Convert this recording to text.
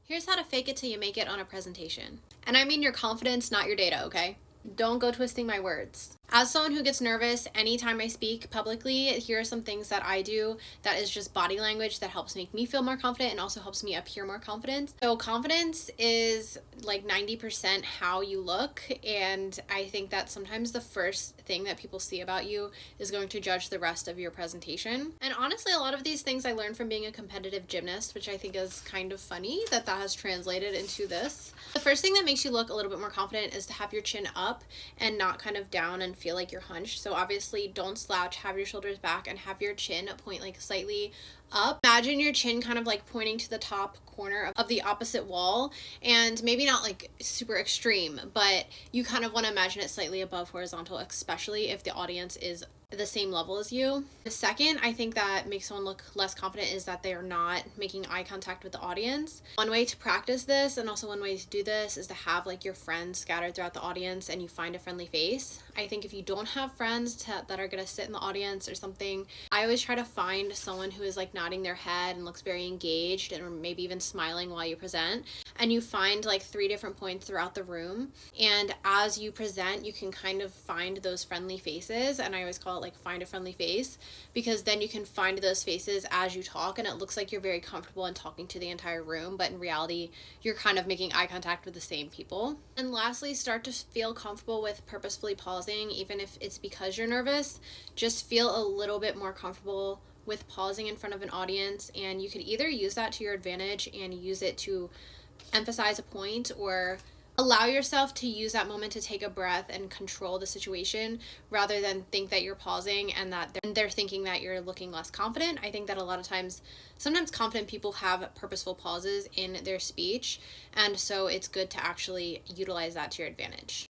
Here's how to fake it till you make it on a presentation. And I mean your confidence, not your data, okay? Don't go twisting my words. As someone who gets nervous anytime I speak publicly, here are some things that I do that is just body language that helps make me feel more confident and also helps me appear more confident. So, confidence is like 90% how you look, and I think that sometimes the first thing that people see about you is going to judge the rest of your presentation. And honestly, a lot of these things I learned from being a competitive gymnast, which I think is kind of funny that has translated into this. The first thing that makes you look a little bit more confident is to have your chin up and not kind of down and feel like you're hunched. So obviously don't slouch, have your shoulders back and have your chin point like slightly up. Imagine your chin kind of like pointing to the top corner of the opposite wall, and maybe not like super extreme, but you kind of want to imagine it slightly above horizontal, especially if the audience is the same level as you. The second I think that makes someone look less confident is that they are not making eye contact with the audience. One way to practice this, and also one way to do this, is to have like your friends scattered throughout the audience and you find a friendly face. I think if you don't have friends that are going to sit in the audience or something, I always try to find someone who is like nodding their head and looks very engaged, and or maybe even smiling while you present, and you find like 3 different points throughout the room, and as you present you can kind of find those friendly faces, and I always call it like find a friendly face, because then you can find those faces as you talk and it looks like you're very comfortable in talking to the entire room, but in reality you're kind of making eye contact with the same people. And lastly, start to feel comfortable with purposefully pausing, even if it's because you're nervous. Just feel a little bit more comfortable with pausing in front of an audience, and you could either use that to your advantage and use it to emphasize a point, or allow yourself to use that moment to take a breath and control the situation rather than think that you're pausing and that they're thinking that you're looking less confident. I think that a lot of times, sometimes confident people have purposeful pauses in their speech, and so it's good to actually utilize that to your advantage.